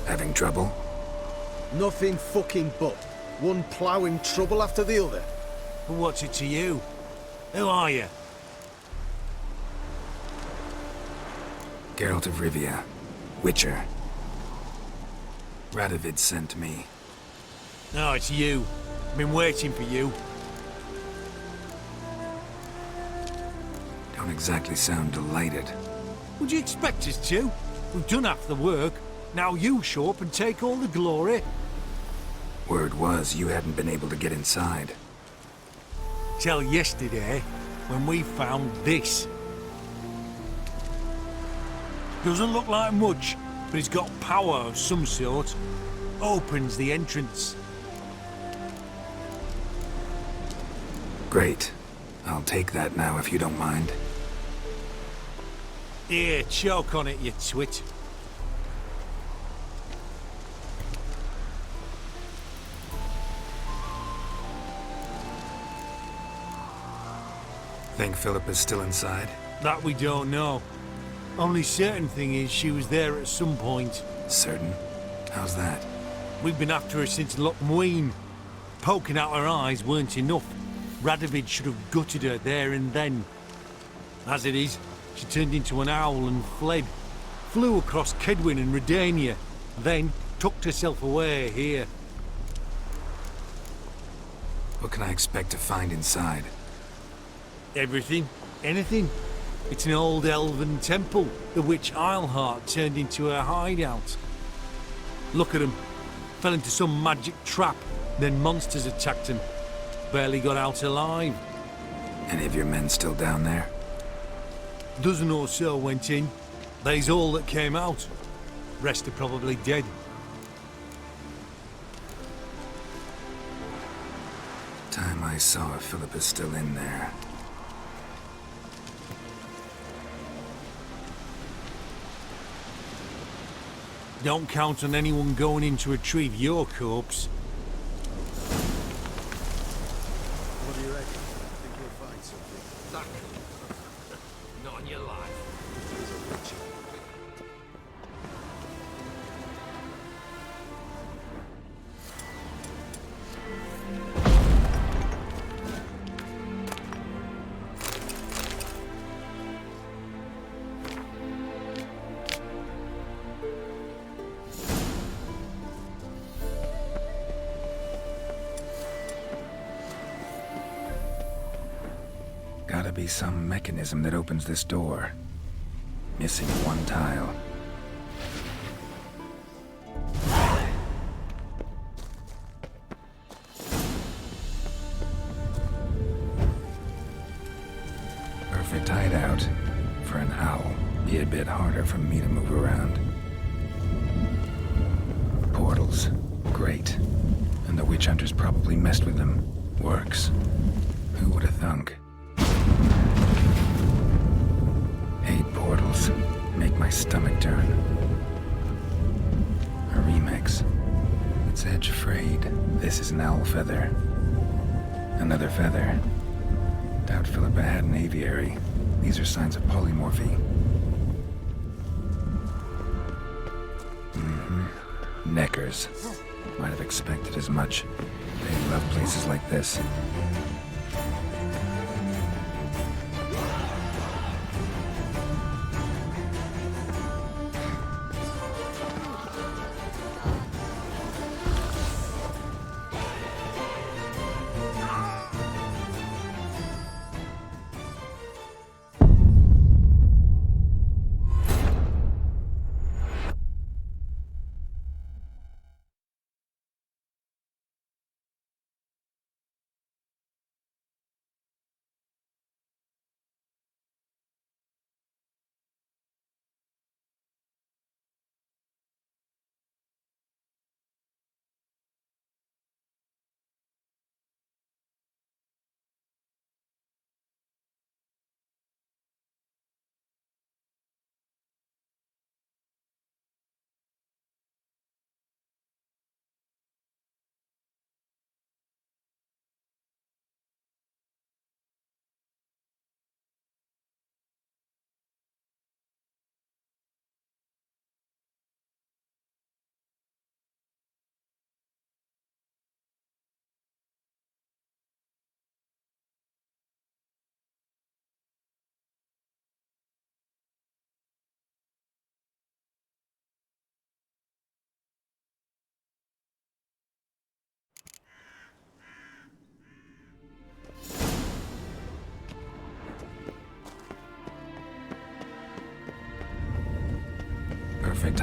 Having trouble? Nothing fucking but. One ploughing trouble after the other. But what's it to you? Who are you? Geralt of Rivia. Witcher. Radovid sent me. No, it's you. I've been waiting for you. Don't exactly sound delighted. Would you expect us to? We've done half the work. Now you show up and take all the glory. Word was you hadn't been able to get inside. Till yesterday, when we found this. Doesn't look like much, but it's got power of some sort. Opens the entrance. Great. I'll take that now if you don't mind. Here, choke on it, you twit. Think Philippa's still inside? That we don't know. Only certain thing is she was there at some point. Certain? How's that? We've been after her since Lochmuin. Poking out her eyes weren't enough. Radovid should have gutted her there and then. As it is, she turned into an owl and fled. Flew across Kedwin and Redania, then tucked herself away here. What can I expect to find inside? Everything. Anything. It's an old elven temple, the witch Eilhart turned into her hideout. Look at him. Fell into some magic trap, then monsters attacked him. Barely got out alive. Any of your men still down there? Dozen or so went in. They's all that came out. Rest are probably dead. Time I saw if Philippa's still in there. Don't count on anyone going in to retrieve your corpse. What do you reckon? Think you'll find something? Not on your life. Gotta be some mechanism that opens this door. Missing one tile. Perfect hideout. For an owl. Be a bit harder for me to move around. Portals. Great. And the witch hunters probably messed with them. Works. Who would have thunk? 8 portals. Make my stomach turn. A remix. Its edge frayed. This is an owl feather. Another feather. Doubt Philippa had an aviary. These are signs of polymorphy. Neckers. Might have expected as much. They love places like this.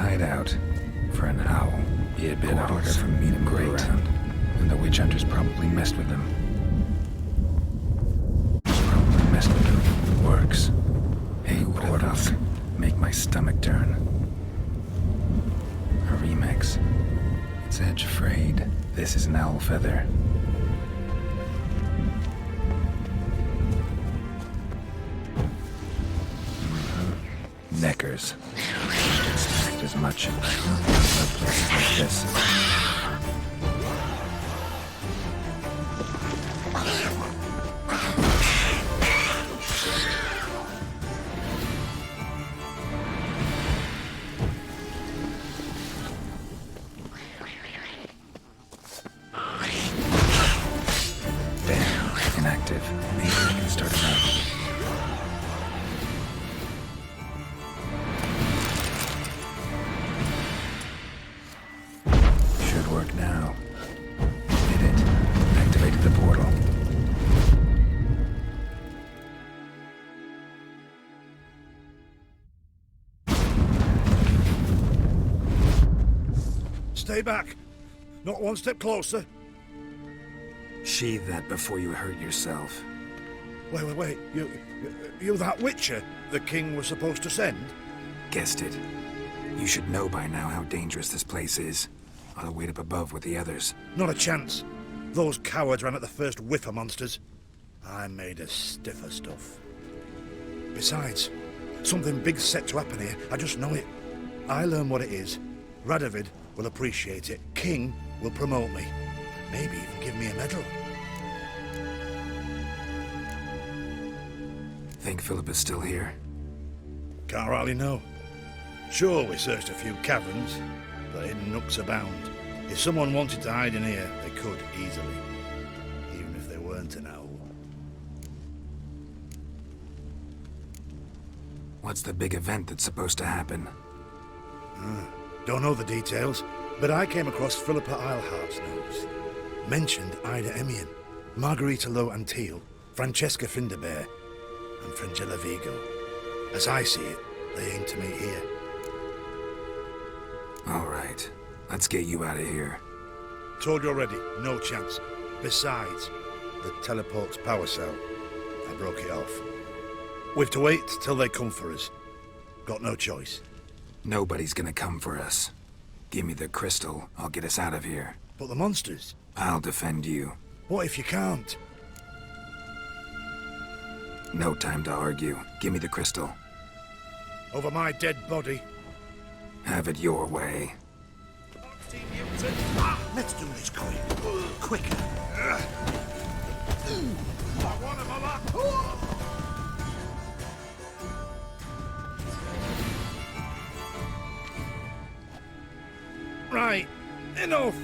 hideout. For an owl. Be a bit harder for me to move around. And the witch hunters probably messed with them. Works. Hey, portals. Make my stomach turn. A remix. It's Edge Frayed. This is an owl feather. Neckers. Expect as much in places like this. Damn, inactive. Maybe I can start it up. Work now. Did it. Activated the portal. Stay back. Not one step closer. Sheathe that before you hurt yourself. Wait. You that Witcher the king was supposed to send? Guessed it. You should know by now how dangerous this place is. Ought to wait up above with the others. Not a chance. Those cowards ran at the first whiff of monsters. I'm made of stiffer stuff. Besides, something big's set to happen here. I just know it. I learn what it is. Radovid will appreciate it. King will promote me. Maybe even give me a medal. Think Philippa's still here? Can't rightly know. Sure, we searched a few caverns, but hidden nooks abound. If someone wanted to hide in here, they could easily. Even if they weren't an owl. What's the big event that's supposed to happen? Don't know the details, but I came across Philippa Eilhart's notes. Mentioned Ida Emian, Margarita Low Antille, Francesca Finderbear, and Frangella Vigo. As I see it, they aim to meet here. All right. Let's get you out of here. Told you already, no chance. Besides, the teleport's power cell. I broke it off. We've to wait till they come for us. Got no choice. Nobody's gonna come for us. Give me the crystal, I'll get us out of here. But the monsters? I'll defend you. What if you can't? No time to argue. Give me the crystal. Over my dead body. Have it your way. Let's do this quick. Quicker. Right, enough.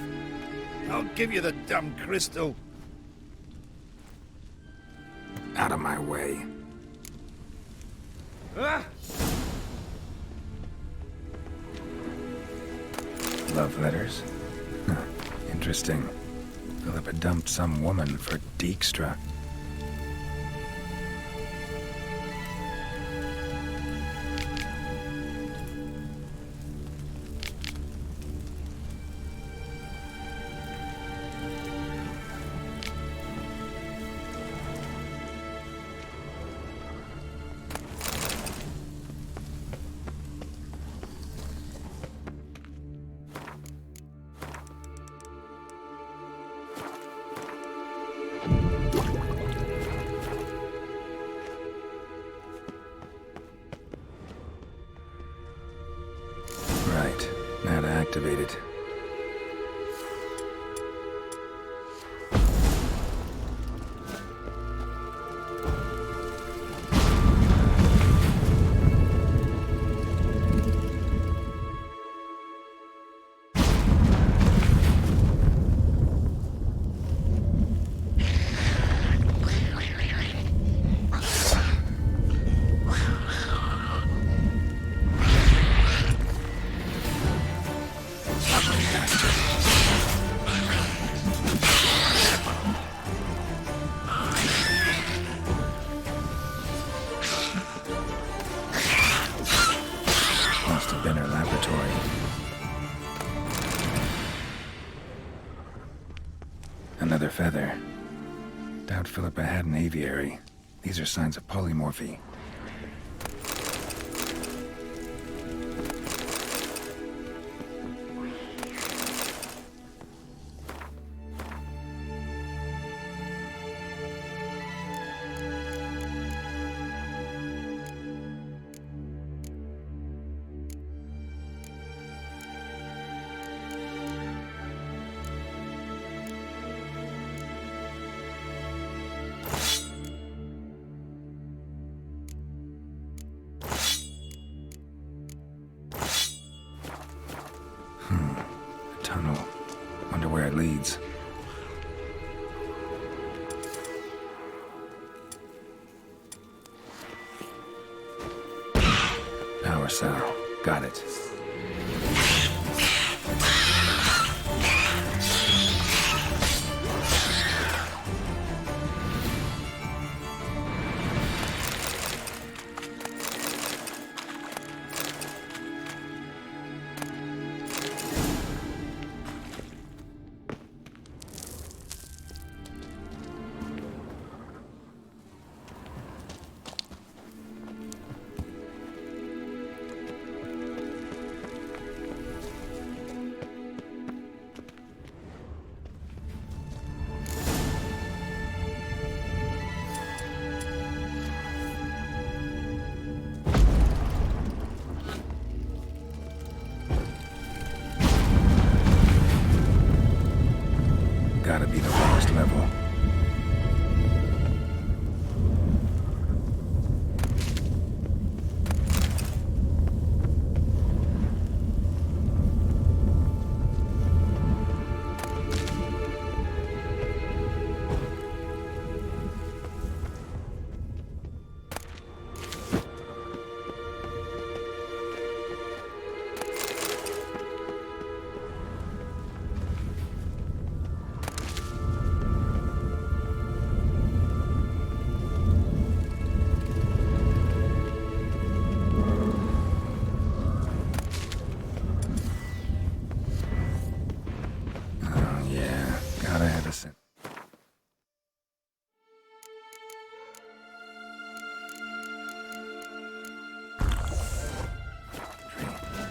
I'll give you the damn crystal. Out of my way. Love letters? Huh. Interesting. Philippa dumped some woman for Dijkstra. Right. Now to activate it. Another feather. Doubt Philippa had an aviary. These are signs of polymorphy. Tunnel. Wonder where it leads. Power cell. Got it. Gotta be the lowest level.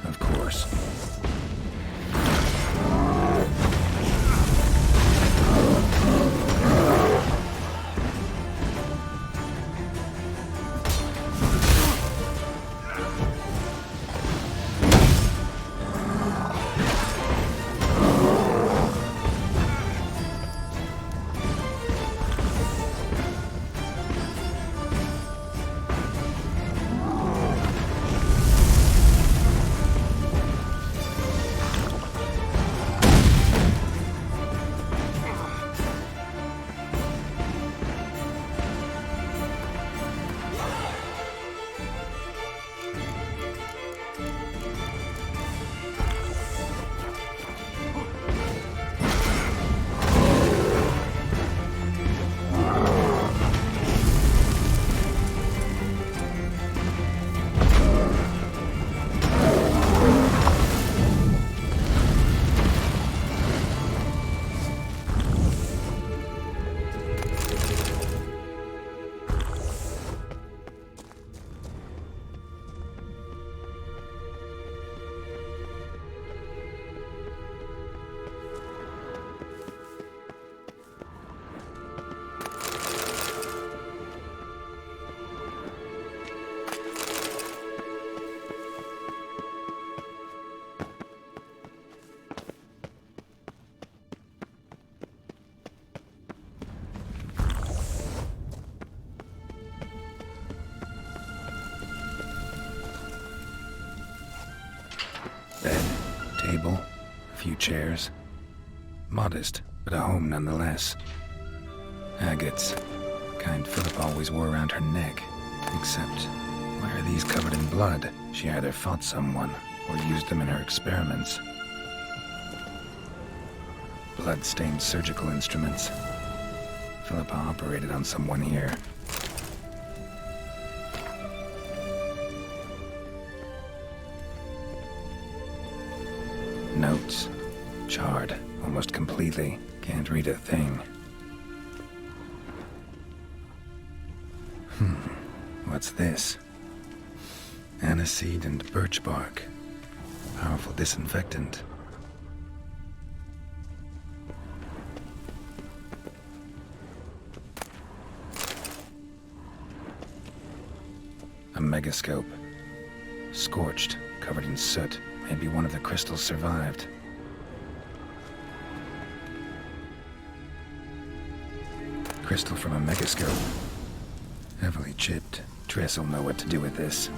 Of course. Bed, table, a few chairs. Modest, but a home nonetheless. Agates. Kind Philippa always wore around her neck. Except, why are these covered in blood? She either fought someone, or used them in her experiments. Blood-stained surgical instruments. Philippa operated on someone here. Notes. Charred, almost completely. Can't read a thing. What's this? Aniseed and birch bark. Powerful disinfectant. A megascope. Scorched, covered in soot. Maybe one of the crystals survived. Crystal from a megascope. Heavily chipped. Triss will know what to do with this.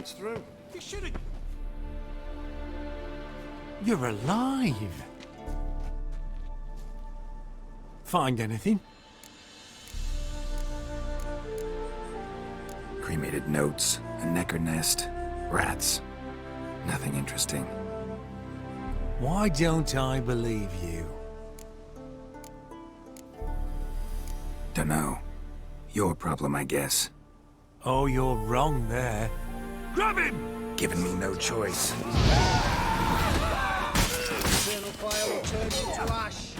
Through. You should have... You're alive. Find anything? Cremated notes, a necker nest, rats. Nothing interesting. Why don't I believe you? Dunno. Your problem, I guess. Oh, you're wrong there. Grab him! Giving me no choice. Eternal fire will turn you to ash.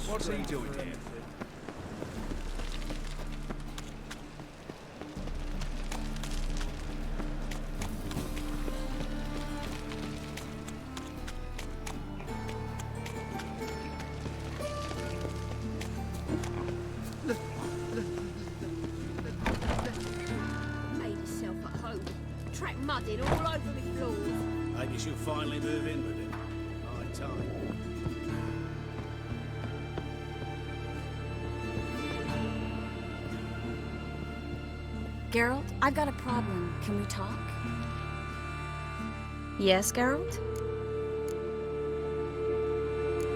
What's he doing here? track mudding all over me floors. Maybe she'll finally move in with it. High time. Geralt, I've got a problem. Can we talk? Yes, Geralt?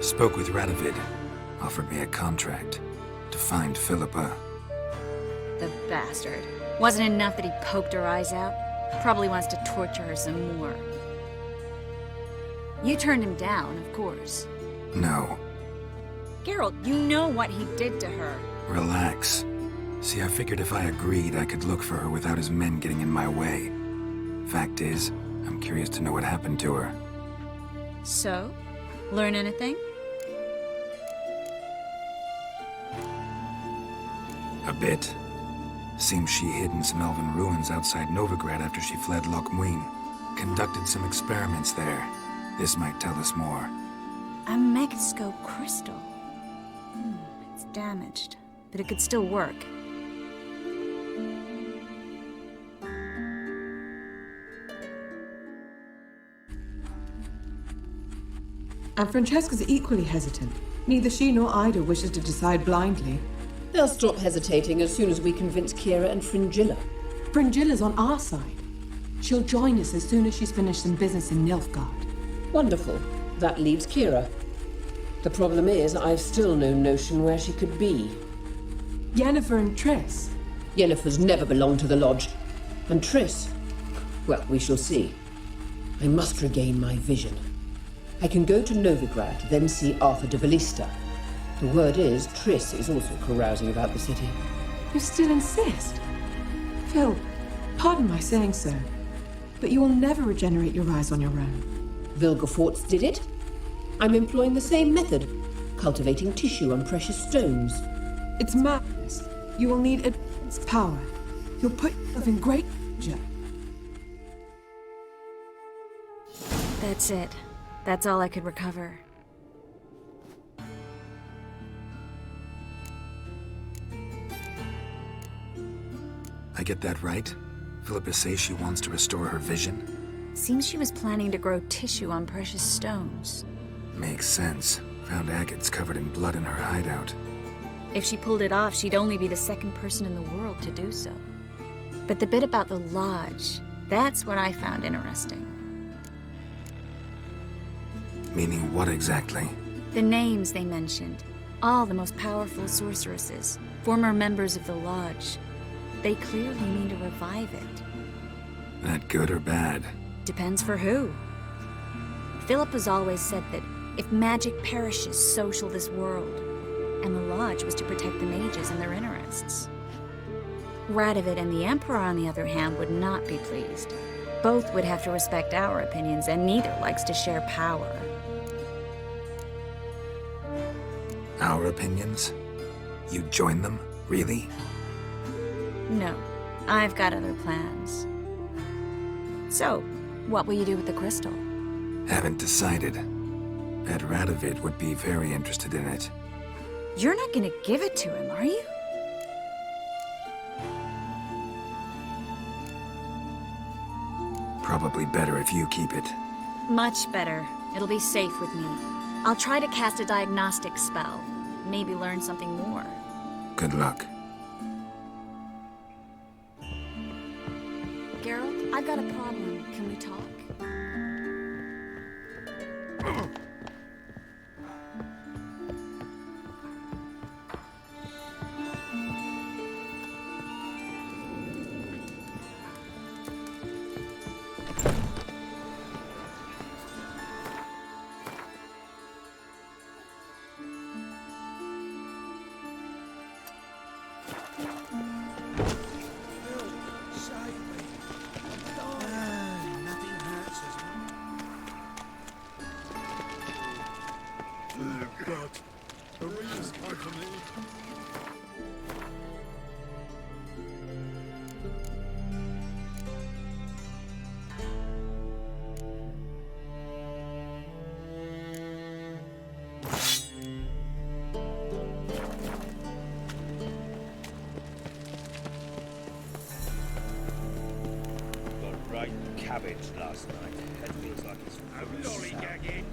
Spoke with Radovid. Offered me a contract to find Philippa. The bastard. Wasn't enough that he poked her eyes out? Probably wants to torture her some more. You turned him down, of course. No. Geralt, you know what he did to her. Relax. See, I figured if I agreed, I could look for her without his men getting in my way. Fact is, I'm curious to know what happened to her. So? Learn anything? A bit. Seems she hid in some elven ruins outside Novigrad after she fled Loch Muin. Conducted some experiments there. This might tell us more. A megascope crystal. It's damaged, but it could still work. And Francesca's equally hesitant. Neither she nor Ida wishes to decide blindly. They'll stop hesitating as soon as we convince Kira and Fringilla. Fringilla's on our side. She'll join us as soon as she's finished some business in Nilfgaard. Wonderful. That leaves Kira. The problem is, I've still no notion where she could be. Yennefer and Triss. Yennefer's never belonged to the Lodge. And Triss? Well, we shall see. I must regain my vision. I can go to Novigrad, then see Arthur de Valista. The word is, Triss is also carousing about the city. You still insist? Phil, pardon my saying so, but you will never regenerate your eyes on your own. Vilgefortz did it. I'm employing the same method, cultivating tissue on precious stones. It's madness. You will need advanced power. You'll put yourself in great danger. That's it. That's all I could recover. I get that right? Philippa says she wants to restore her vision? Seems she was planning to grow tissue on precious stones. Makes sense. Found agates covered in blood in her hideout. If she pulled it off, she'd only be the second person in the world to do so. But the bit about the Lodge, that's what I found interesting. Meaning what exactly? The names they mentioned. All the most powerful sorceresses, former members of the Lodge. They clearly mean to revive it. That good or bad? Depends for who. Philippa's always said that if magic perishes, so shall this world. And the Lodge was to protect the mages and their interests. Radovid and the Emperor, on the other hand, would not be pleased. Both would have to respect our opinions, and neither likes to share power. Our opinions? You'd join them? Really? No, I've got other plans. So, what will you do with the crystal? Haven't decided. Bet Radovid would be very interested in it. You're not gonna give it to him, are you? Probably better if you keep it. Much better. It'll be safe with me. I'll try to cast a diagnostic spell. Maybe learn something more. Good luck. Geralt, I've got a problem. Can we talk? Nothing I cabbaged last night. Head feels like it's lollygagging.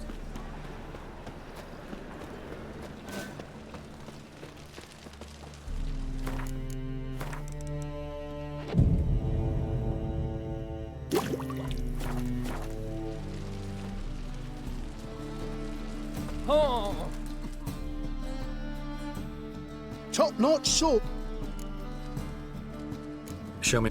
Oh! Top-notch soap. Show me.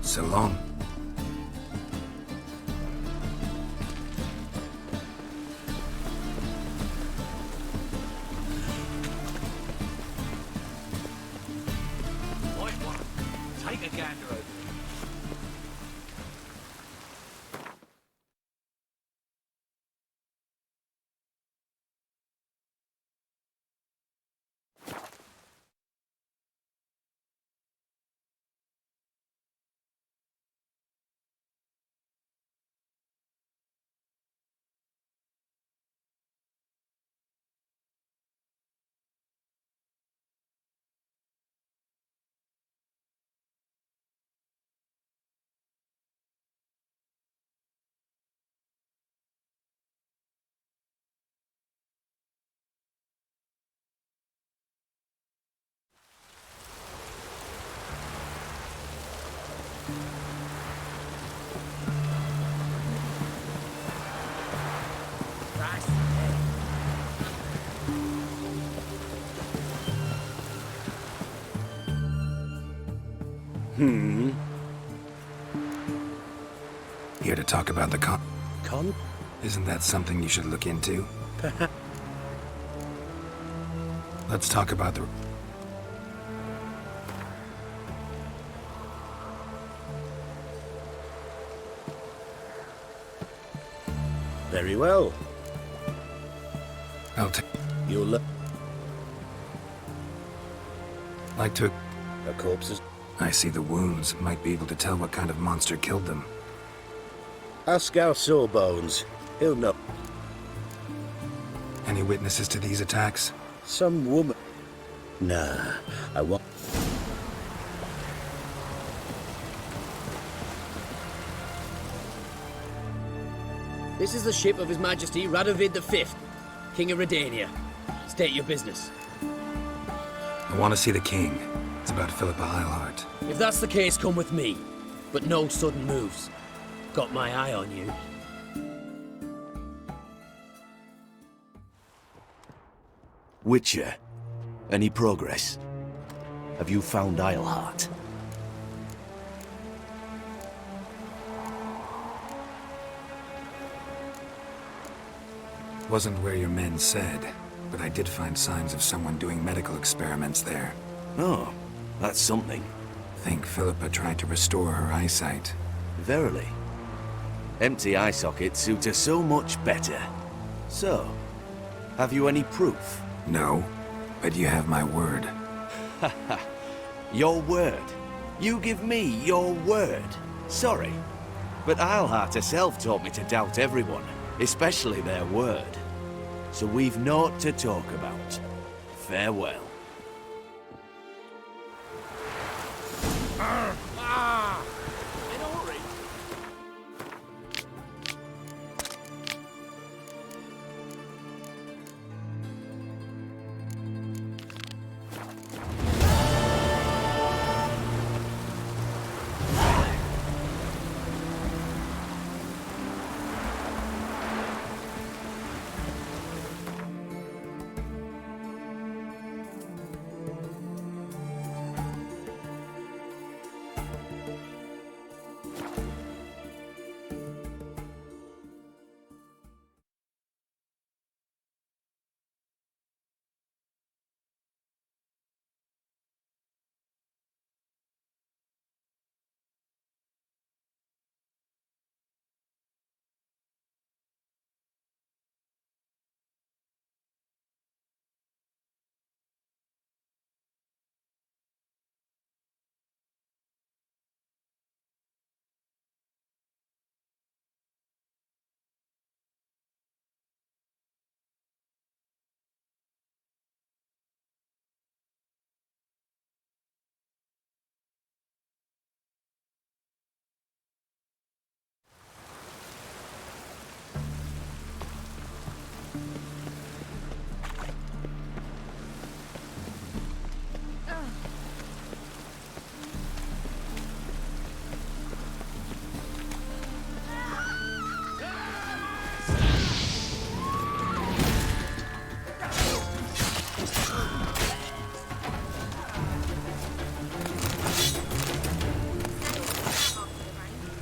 So long. Right one. Take a gander over. Here to talk about the con. Con? Isn't that something you should look into? Let's talk about the... Very well. I'll take... You'll look. Like to... The corpses. I see the wounds. Might be able to tell what kind of monster killed them. Ask our Sawbones. He'll know. Any witnesses to these attacks? Some woman. Nah, I won't. This is the ship of His Majesty Radovid V, King of Redania. State your business. I want to see the king. It's about Philippa Eilhart. If that's the case, come with me. But no sudden moves. Got my eye on you. Witcher, any progress? Have you found Eilhart? Wasn't where your men said, but I did find signs of someone doing medical experiments there. Oh, that's something. Think Philippa tried to restore her eyesight. Verily. Empty eye sockets suit her so much better. So, have you any proof? No, but you have my word. Haha, your word? You give me your word? Sorry. But Eilhart herself taught me to doubt everyone, especially their word. So we've naught to talk about. Farewell. In a hurry.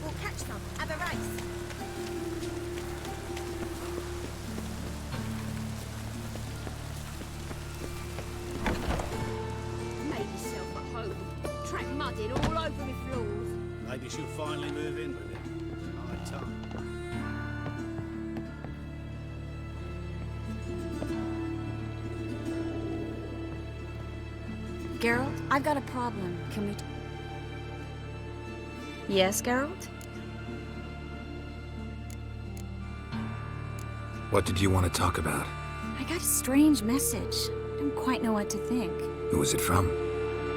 We'll catch some. Have a race. Made yourself at home. Track mudding all over my floors. Maybe she'll finally move in with him. High time. Geralt, I've got a problem. Can we... Yes, Geralt? What did you want to talk about? I got a strange message. Don't quite know what to think. Who was it from?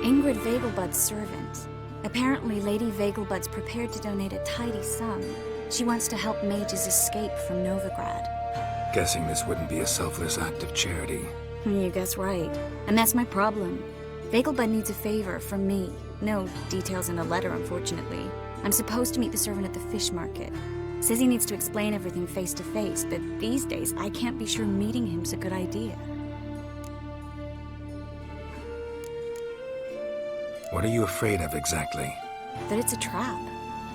Ingrid Vegelbud's servant. Apparently, Lady Vegelbud's prepared to donate a tidy sum. She wants to help mages escape from Novigrad. Guessing this wouldn't be a selfless act of charity. You guess right. And that's my problem. Vegelbud needs a favor from me. No details in the letter, unfortunately. I'm supposed to meet the servant at the fish market. Says he needs to explain everything face to face, but these days I can't be sure meeting him's a good idea. What are you afraid of exactly? That it's a trap.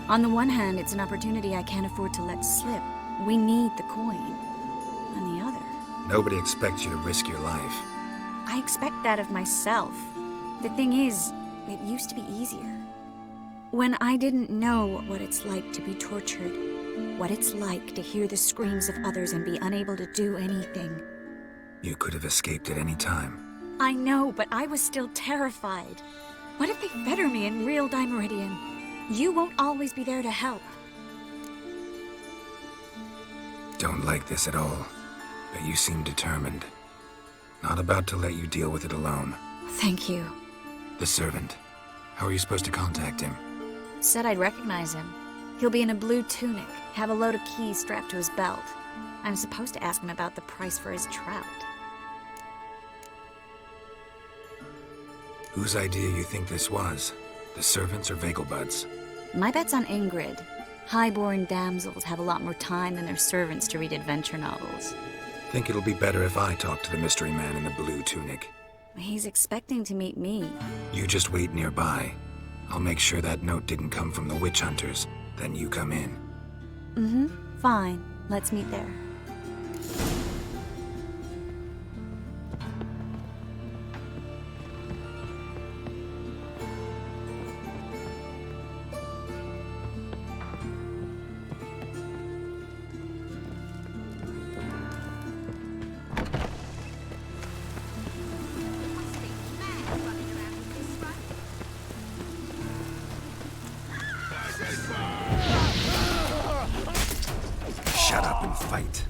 On the one hand, it's an opportunity I can't afford to let slip. We need the coin. On the other... Nobody expects you to risk your life. I expect that of myself. The thing is, it used to be easier. When I didn't know what it's like to be tortured, what it's like to hear the screams of others and be unable to do anything. You could have escaped at any time. I know, but I was still terrified. What if they fetter me in real Dimeridian? You won't always be there to help. Don't like this at all, but you seem determined. Not about to let you deal with it alone. Thank you. The servant. How are you supposed to contact him? Said I'd recognize him. He'll be in a blue tunic, have a load of keys strapped to his belt. I'm supposed to ask him about the price for his trout. Whose idea you think this was? The servant's or Vegelbud's? My bet's on Ingrid. High-born damsels have a lot more time than their servants to read adventure novels. Think it'll be better if I talk to the mystery man in the blue tunic. He's expecting to meet me. You just wait nearby. I'll make sure that note didn't come from the witch hunters. Then you come in. Mm-hmm. Fine. Let's meet there. fight.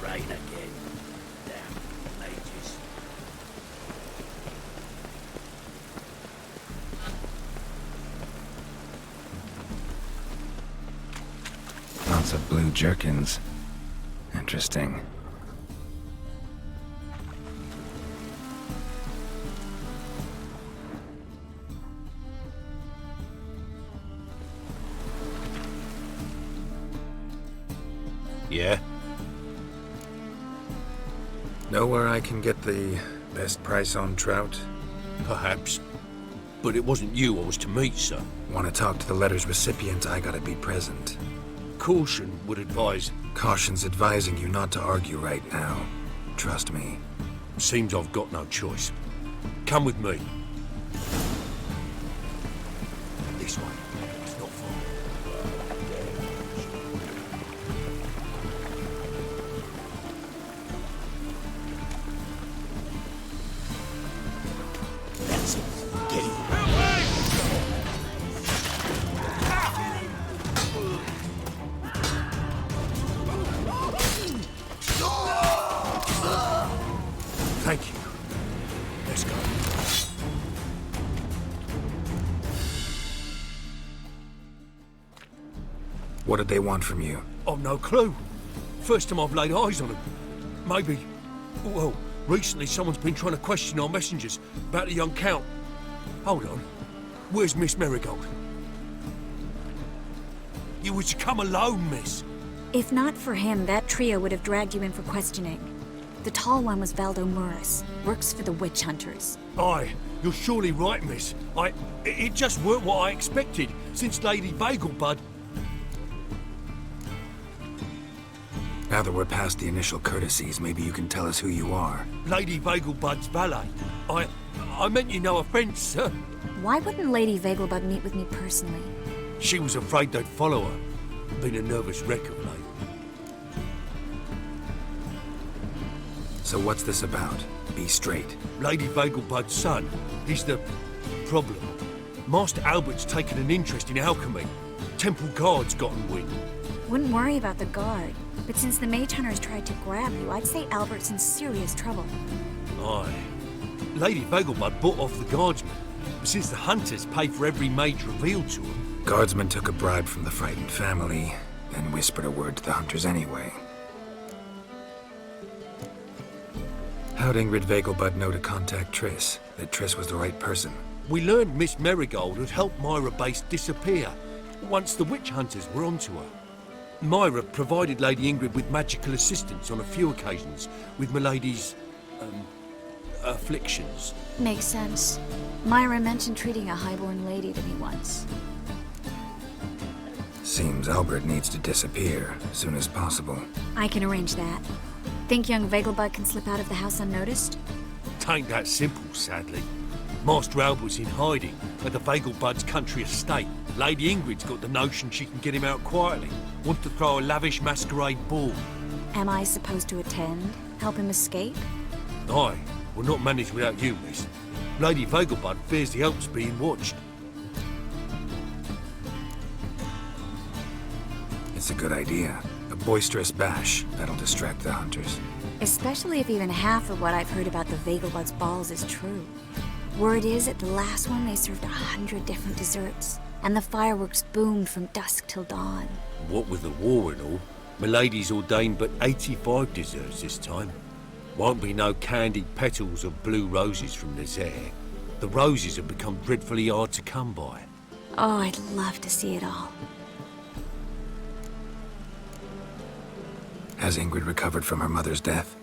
Rain again. Damn mages. Lots of blue jerkins. Interesting. Yeah? Know where I can get the best price on trout? Perhaps. But it wasn't you I was to meet, sir. Want to talk to the letter's recipient, I gotta be present. Caution would advise. Caution's advising you not to argue right now. Trust me. Seems I've got no choice. Come with me. This way. It's not far. That's it. Get him. Thank you. Let's go. What did they want from you? I've no clue. First time I've laid eyes on them. Maybe... Well, recently someone's been trying to question our messengers about the young Count. Hold on. Where's Miss Marigold? You were to come alone, miss. If not for him, that trio would have dragged you in for questioning. The tall one was Valdo Murris, works for the witch hunters. Aye, you're surely right, miss. It just weren't what I expected, since Lady Vegelbud... Now that we're past the initial courtesies, maybe you can tell us who you are. Lady Vegelbud's valet. I meant you no offence, sir. Why wouldn't Lady Vegelbud meet with me personally? She was afraid they'd follow her. Been a nervous wreck of late. So what's this about? Be straight. Lady Vegelbud's son. He's the... problem. Master Albert's taken an interest in alchemy. Temple Guard's gotten wind. Wouldn't worry about the guard, but since the mage hunters tried to grab you, I'd say Albert's in serious trouble. Aye. Lady Vegelbud bought off the guardsmen, but since the hunters pay for every mage revealed to them... Guardsmen took a bribe from the frightened family, then whispered a word to the hunters anyway. How'd Ingrid Vegelbud know to contact Triss? That Triss was the right person? We learned Miss Marigold had helped Myra Base disappear once the witch hunters were onto her. Myra provided Lady Ingrid with magical assistance on a few occasions with Milady's... afflictions. Makes sense. Myra mentioned treating a highborn lady to me once. Seems Albert needs to disappear as soon as possible. I can arrange that. Think young Vegelbud can slip out of the house unnoticed? Tain't that simple, sadly. Master Albert's in hiding at the Vegelbud's country estate. Lady Ingrid's got the notion she can get him out quietly. Wants to throw a lavish masquerade ball. Am I supposed to attend? Help him escape? Aye, we'll not manage without you, miss. Lady Vegelbud fears the Alps being watched. It's a good idea. A boisterous bash. That'll distract the hunters. Especially if even half of what I've heard about the Vegelbud's balls is true. Word is, at the last one they served 100 different desserts, and the fireworks boomed from dusk till dawn. What with the war and all, Milady's ordained but 85 desserts this time. Won't be no candied petals of blue roses from this air. The roses have become dreadfully hard to come by. Oh, I'd love to see it all. Has Ingrid recovered from her mother's death?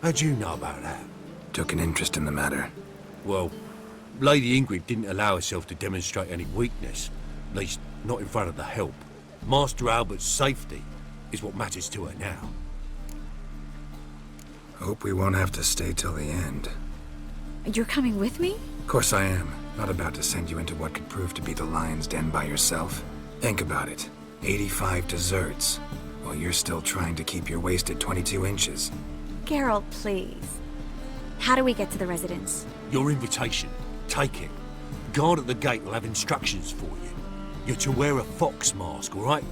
How'd you know about that? Took an interest in the matter. Well, Lady Ingrid didn't allow herself to demonstrate any weakness. At least, not in front of the help. Master Albert's safety is what matters to her now. Hope we won't have to stay till the end. You're coming with me? Of course I am. Not about to send you into what could prove to be the lion's den by yourself. Think about it. 85 desserts. while you're still trying to keep your waist at 22 inches. Geralt, please. How do we get to the residence? Your invitation. Take it. Guard at the gate will have instructions for you. You're to wear a fox mask, all right?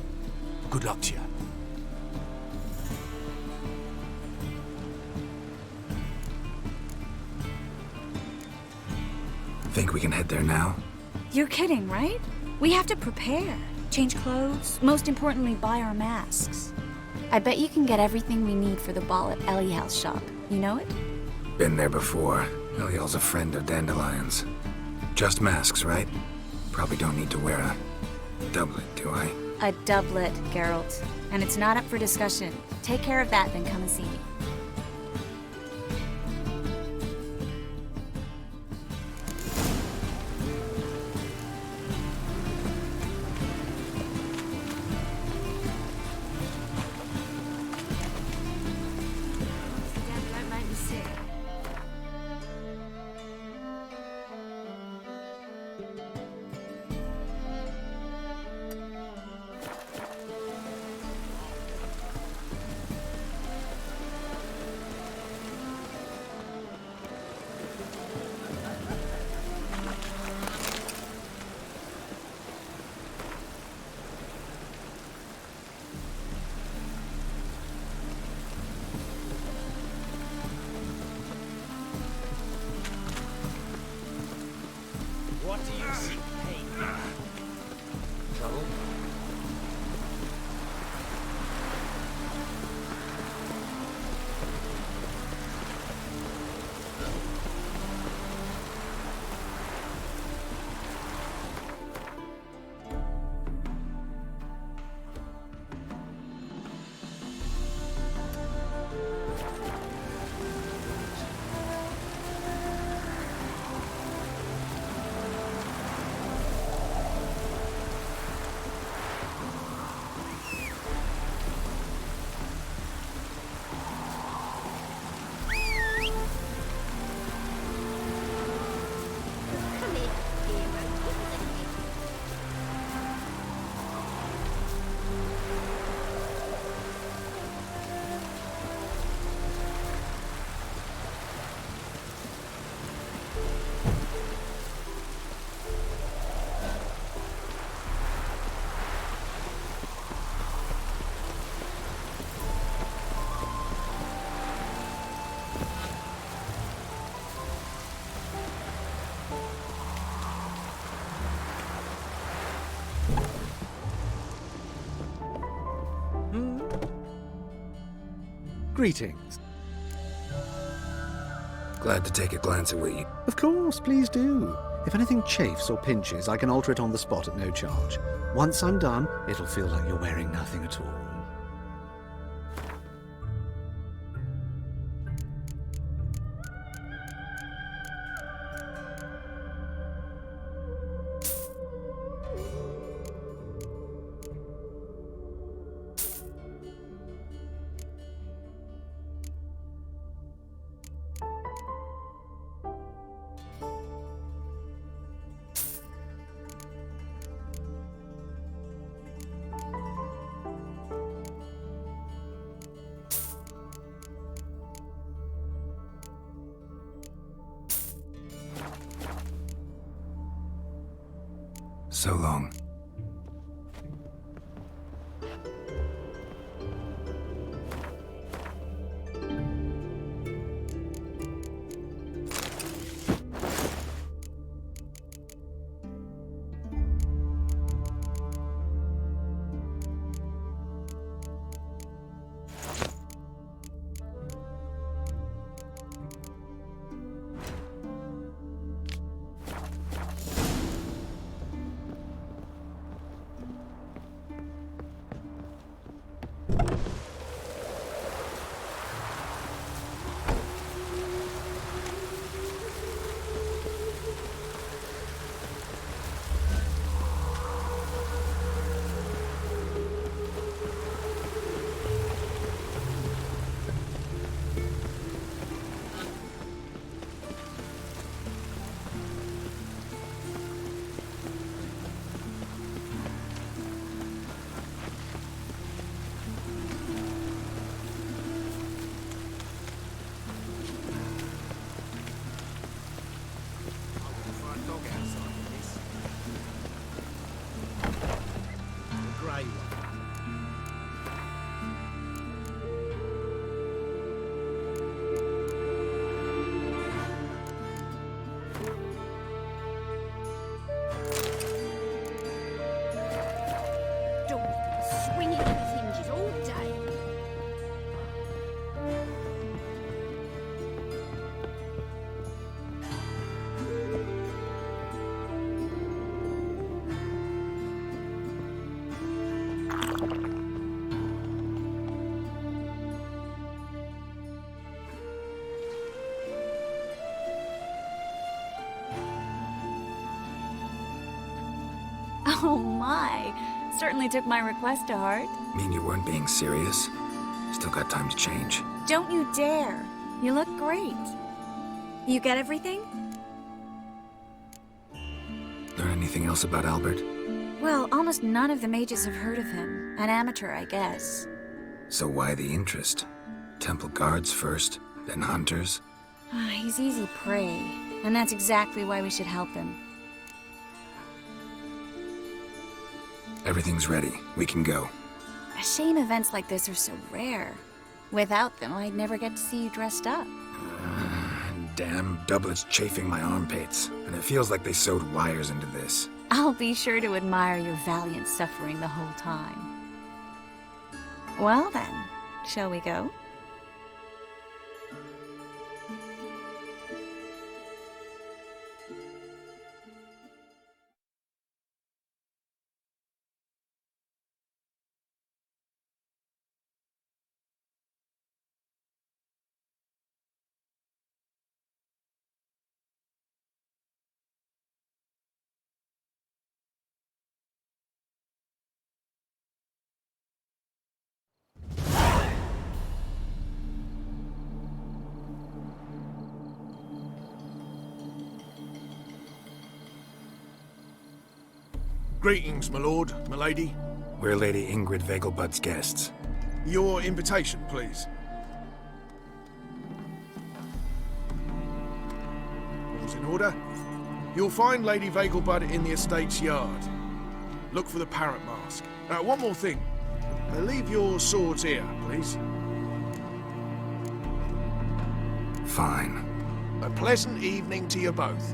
Good luck to you. Think we can head there now? You're kidding, right? We have to prepare. Change clothes. Most importantly, buy our masks. I bet you can get everything we need for the ball at Eliel's shop. You know it? Been there before. Eliel's a friend of Dandelion's. Just masks, right? Probably don't need to wear a doublet, do I? A doublet, Geralt. And it's not up for discussion. Take care of that, then come and see me. Don't make me sick. What do you see? Hey, Trouble? Come here, hero. Greetings. Glad to take a glance at what you... Of course, please do. If anything chafes or pinches, I can alter it on the spot at no charge. Once I'm done, it'll feel like you're wearing nothing at all. So long. Oh my. Certainly took my request to heart. Mean you weren't being serious? Still got time to change. Don't you dare. You look great. You get everything? Learn anything else about Albert? Well, almost none of the mages have heard of him. An amateur, I guess. So why the interest? Temple guards first, then hunters? He's easy prey, and that's exactly why we should help him. Everything's ready. We can go. A shame events like this are so rare. Without them, I'd never get to see you dressed up. Damn doublets chafing my armpits, and it feels like they sewed wires into this. I'll be sure to admire your valiant suffering the whole time. Well then, shall we go? Greetings, my lord, my lady. We're Lady Ingrid Vegelbud's guests. Your invitation, please. All's in order. You'll find Lady Vegelbud in the estate's yard. Look for the parrot mask. One more thing. Leave your swords here, please. Fine. A pleasant evening to you both.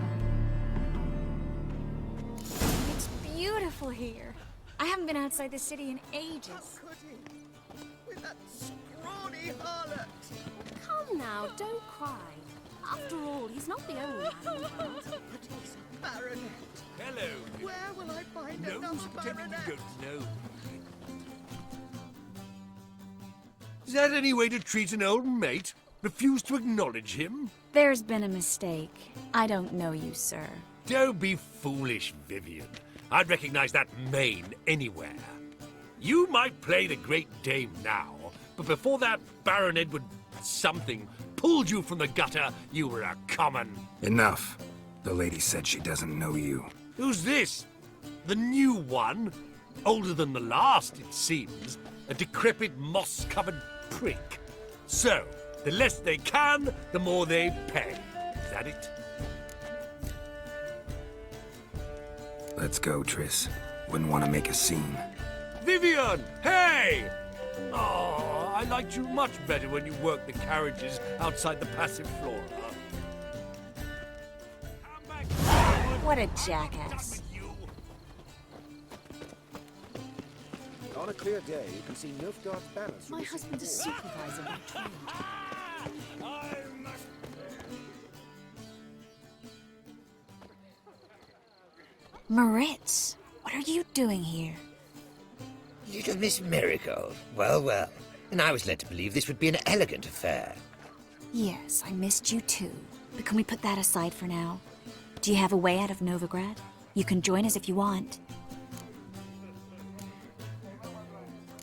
It's beautiful here. I haven't been outside the city in ages. With that scrawny harlot. Come now, don't cry. After all, he's not the only man. But he's a baronet. Hello. Where will I find No another use pretending baronet? you don't know. Is that any way to treat an old mate? Refuse to acknowledge him? There's been a mistake. I don't know you, sir. Don't be foolish, Vivian. I'd recognize that mane anywhere. You might play the Great Dame now, but before that Baron Edward something pulled you from the gutter, you were a common. Enough. The lady said she doesn't know you. Who's this? The new one? Older than the last, it seems. A decrepit, moss-covered prick. So, the less they can, the more they pay. Is that it? Let's go, Triss. Wouldn't want to make a scene. Vivian! Hey! Oh, I liked you much better when you worked the carriages outside the passive flora. What a jackass. On a clear day, you can see Nilfgaard's banners. My husband's a supervisor by trade. Moritz, what are you doing here? Little Miss Marigold. Well, well. And I was led to believe this would be an elegant affair. Yes, I missed you too. But can we put that aside for now? Do you have a way out of Novigrad? You can join us if you want.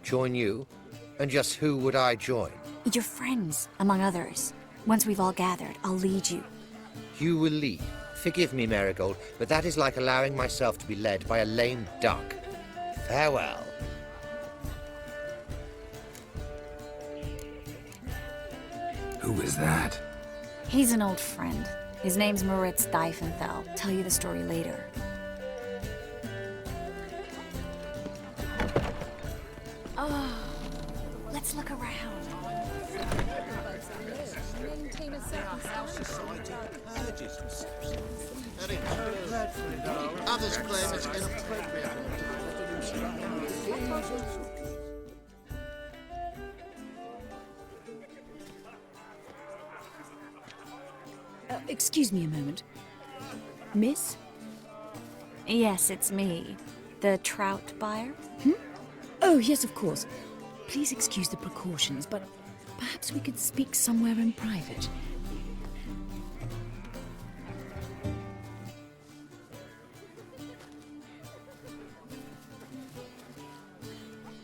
Join you? And just who would I join? Your friends, among others. Once we've all gathered, I'll lead you. You will lead. Forgive me, Marigold, but that is like allowing myself to be led by a lame duck. Farewell. Who is that? He's an old friend. His name's Moritz Diefenthal. Tell you the story later. Oh, let's look around. Others claim it's inappropriate. Excuse me a moment. Miss? Yes, it's me. The trout buyer? Oh, yes, of course. Please excuse the precautions, but perhaps we could speak somewhere in private.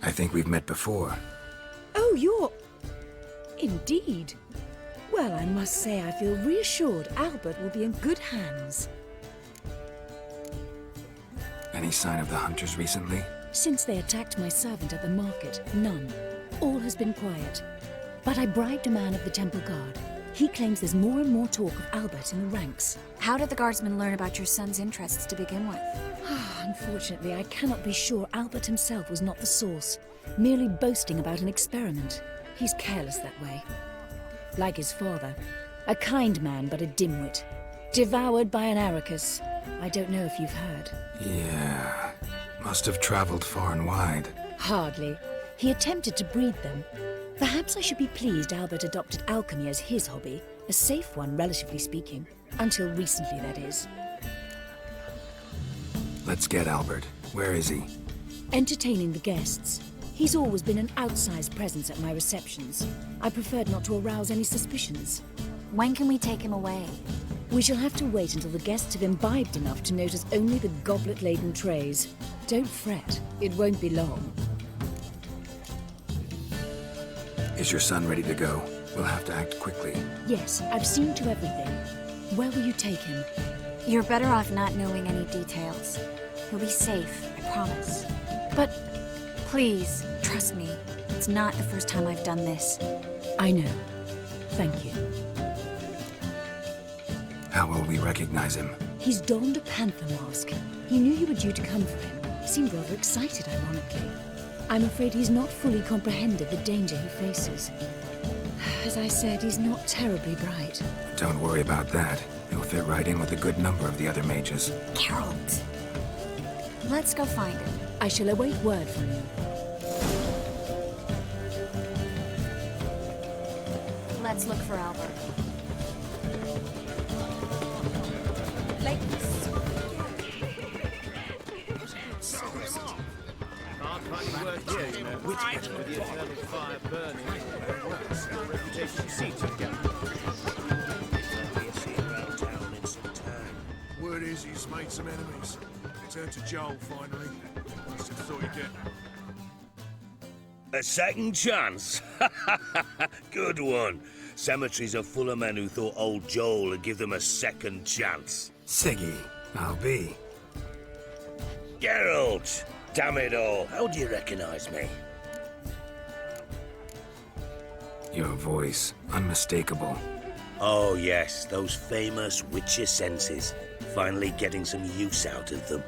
I think we've met before. Oh, you're... Indeed. Well, I must say I feel reassured Albert will be in good hands. Any sign of the hunters recently? Since they attacked my servant at the market, none. All has been quiet. But I bribed a man of the Temple Guard. He claims there's more and more talk of Albert in the ranks. How did the guardsmen learn about your son's interests to begin with? Unfortunately, I cannot be sure Albert himself was not the source, merely boasting about an experiment. He's careless that way. Like his father. A kind man, but a dimwit. Devoured by an Arrakis. I don't know if you've heard. Yeah. Must have traveled far and wide. Hardly. He attempted to breed them. Perhaps I should be pleased Albert adopted alchemy as his hobby. A safe one, relatively speaking. Until recently, that is. Let's get Albert. Where is he? Entertaining the guests. He's always been an outsized presence at my receptions. I preferred not to arouse any suspicions. When can we take him away? We shall have to wait until the guests have imbibed enough to notice only the goblet-laden trays. Don't fret, it won't be long. Is your son ready to go? We'll have to act quickly. Yes, I've seen to everything. Where will you take him? You're better off not knowing any details. He'll be safe, I promise. But... Please, trust me. It's not the first time I've done this. I know. Thank you. How will we recognize him? He's donned a panther mask. He knew you were due to come for him. Seemed rather excited, ironically. I'm afraid he's not fully comprehended the danger he faces. As I said, he's not terribly bright. Don't worry about that. He'll fit right in with a good number of the other mages. Geralt! Let's go find him. I shall await word from you. Let's look for Albert. Word is he's made some enemies. Returned to Joel finally. Must have thought he'd get... A second chance? Good one. Cemeteries are full of men who thought old Joel would give them a second chance. Siggy, I'll be. Geralt! Damn it all, how do you recognize me? Your voice, unmistakable. Oh yes, those famous witcher senses. Finally getting some use out of them.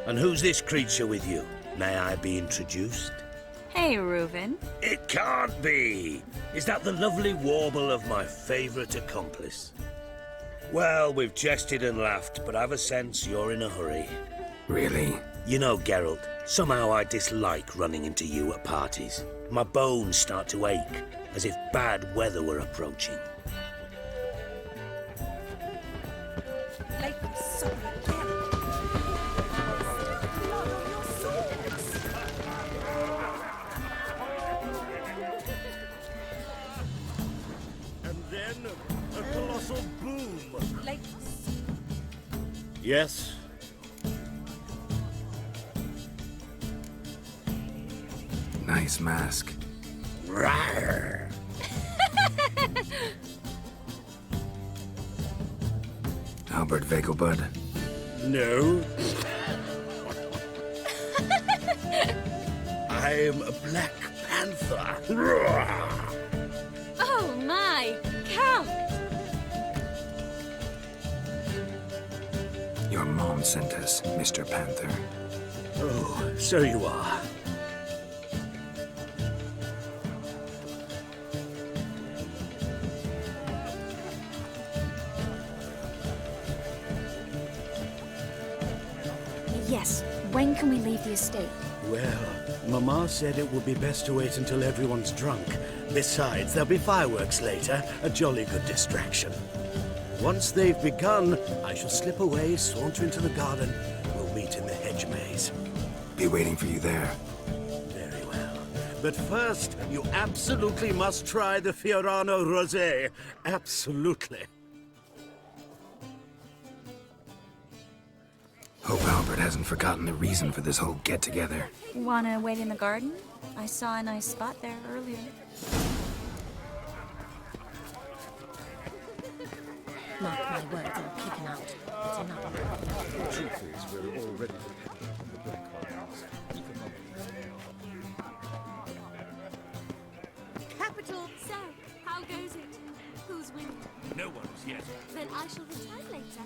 And who's this creature with you? May I be introduced? Hey, Reuven. It can't be! Is that the lovely warble of my favourite accomplice? Well, we've jested and laughed, but I've a sense you're in a hurry. Really? You know, Geralt, somehow I dislike running into you at parties. My bones start to ache, as if bad weather were approaching. And then a colossal boom. Yes? Nice mask. Rawr. Albert Vegelbud. No. I'm a Black Panther. Rawr. Oh my, Count! Your mom sent us, Mr. Panther. Oh, so you are. Yes. When can we leave the estate? Well, Mama said it would be best to wait until everyone's drunk. Besides, there'll be fireworks later, a jolly good distraction. Once they've begun, I shall slip away, saunter into the garden. We'll meet in the hedge maze. Be waiting for you there. Very well. But first, you absolutely must try the Fiorano Rosé. Absolutely. Hope Albert Albert hasn't forgotten the reason for this whole get-together. Wanna wait in the garden? I saw a nice spot there earlier. Mark my words, I'll kick him out. It's enough. The truth is, we're already dependent on the black ones. Capital. So, how goes it? Who's winning? No one as yet. Then I shall return later.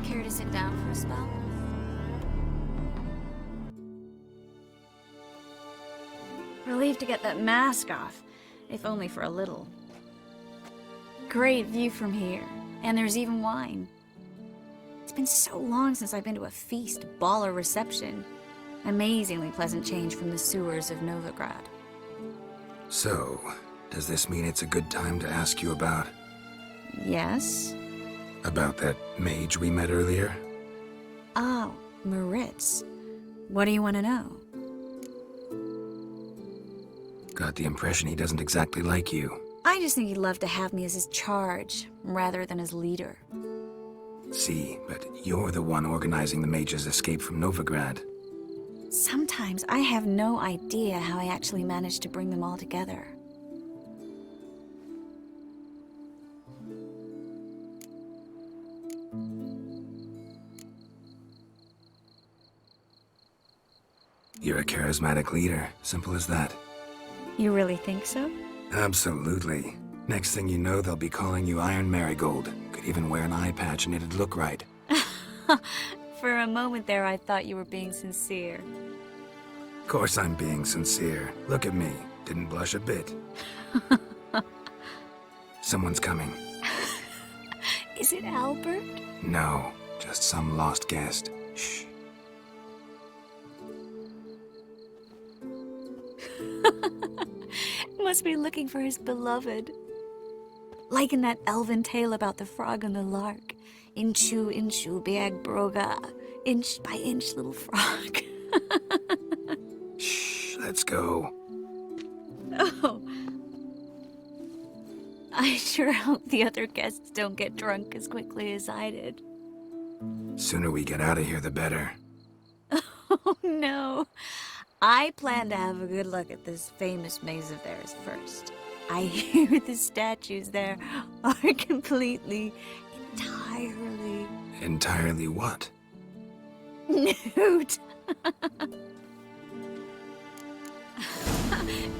Care to sit down for a spell? Relieved to get that mask off, if only for a little. Great view from here, and there's even wine. It's been so long since I've been to a feast, ball, or reception. Amazingly pleasant change from the sewers of Novigrad. So, does this mean it's a good time to ask you about... Yes? About that mage we met earlier? Oh, Moritz. What do you want to know? Got the impression he doesn't exactly like you. I just think he'd love to have me as his charge, rather than his leader. See, but you're the one organizing the mage's escape from Novigrad. Sometimes I have no idea how I actually managed to bring them all together. You're a charismatic leader, simple as that. You really think so? Absolutely. Next thing you know, they'll be calling you Iron Marigold. Could even wear an eye patch and it'd look right. For a moment there, I thought you were being sincere. Of course I'm being sincere. Look at me. Didn't blush a bit. Someone's coming. Is it Albert? No, just some lost guest. Shh. Must be looking for his beloved. Like in that elven tale about the frog and the lark. Inchu, inchu, biag broga. Inch by inch, little frog. Shh, let's go. Oh. I sure hope the other guests don't get drunk as quickly as I did. Sooner we get out of here, the better. Oh, no. I plan to have a good look at this famous maze of theirs first. I hear the statues there are entirely... Entirely what? Nude.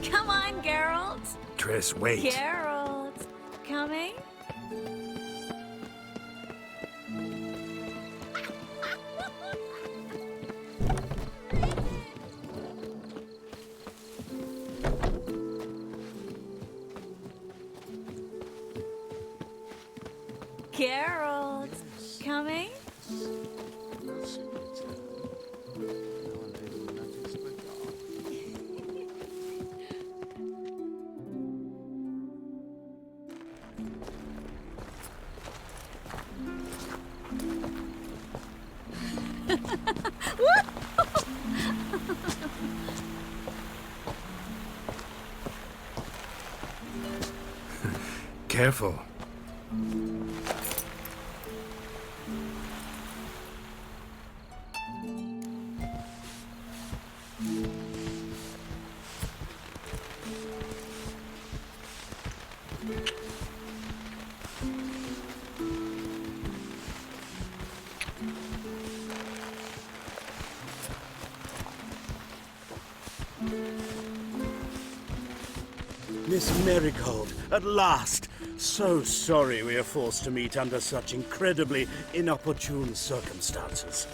Come on, Geralt. Triss, wait. Geralt, coming? Geralt, coming? Careful. Miss Marigold, at last! So sorry we are forced to meet under such incredibly inopportune circumstances.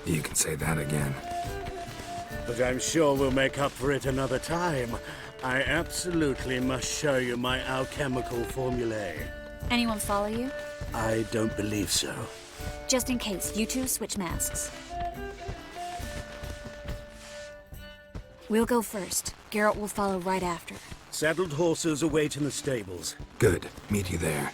You can say that again. But I'm sure we'll make up for it another time. I absolutely must show you my alchemical formulae. Anyone follow you? I don't believe so. Just in case, you two switch masks. We'll go first. Geralt will follow right after. Saddled horses await in the stables. Good. Meet you there.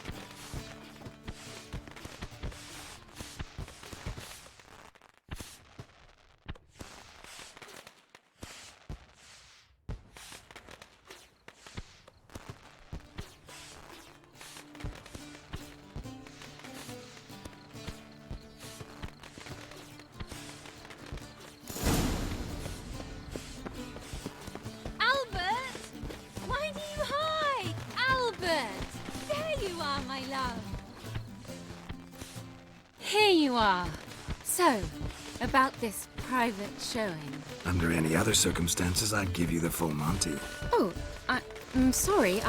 here you are. So, about this private showing. Under any other circumstances, I'd give you the full Monty. Oh, I'm sorry,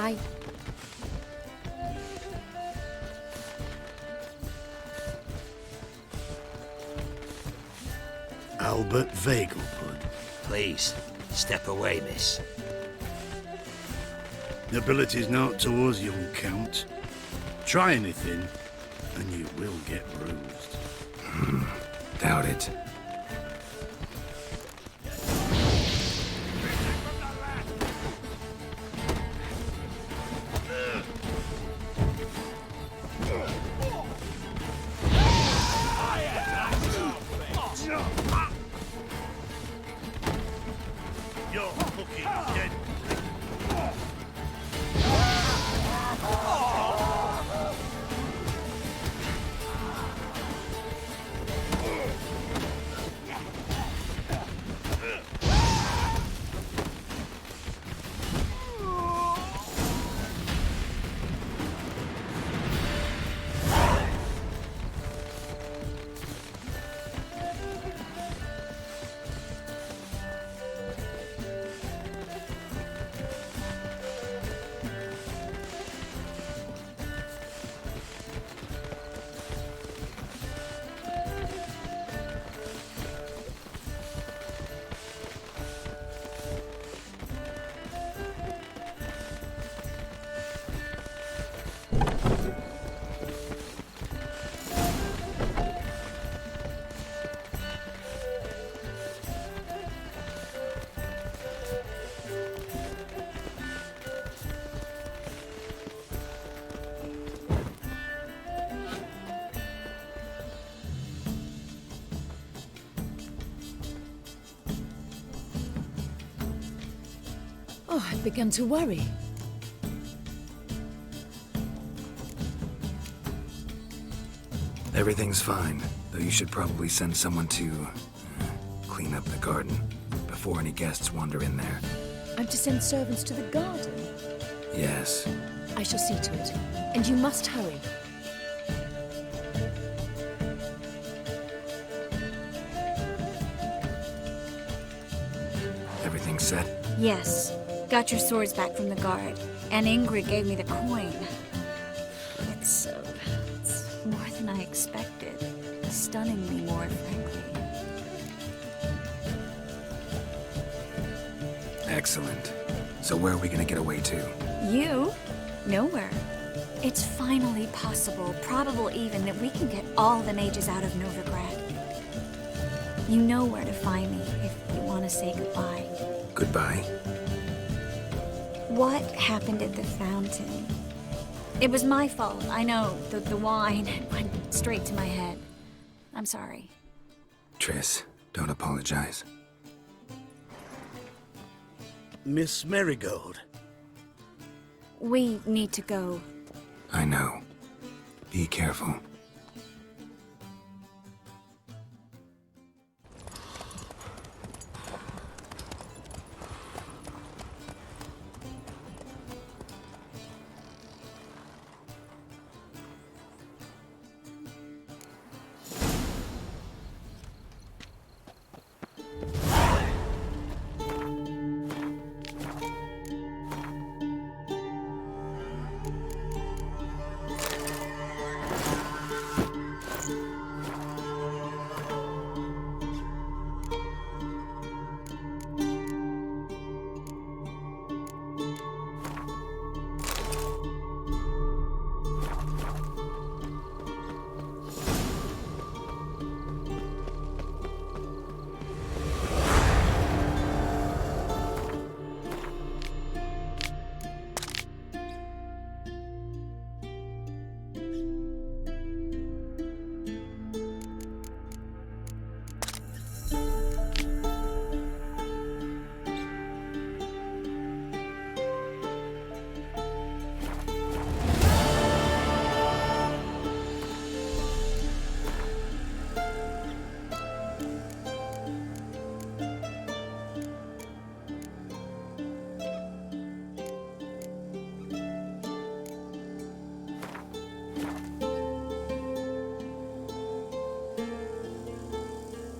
Albert Vegelbud. Please, step away, miss. Nobility's not towards young Count. Try anything, and you will get bruised. Doubt it. You're fucking dead. Oh, I've begun to worry. Everything's fine, though you should probably send someone to clean up the garden before any guests wander in there. I'm to send servants to the garden? Yes. I shall see to it. And you must hurry. Everything set? Yes. Got your swords back from the guard. And Ingrid gave me the coin. It's more than I expected. Stunningly more, frankly. Excellent. So where are we gonna get away to? You? Nowhere. It's finally possible, probable even, that we can get all the mages out of Novigrad. You know where to find me if you want to say goodbye. Goodbye? What happened at the fountain? It was my fault, I know. The wine went straight to my head. I'm sorry. Triss, don't apologize. Miss Marigold. We need to go. I know. Be careful.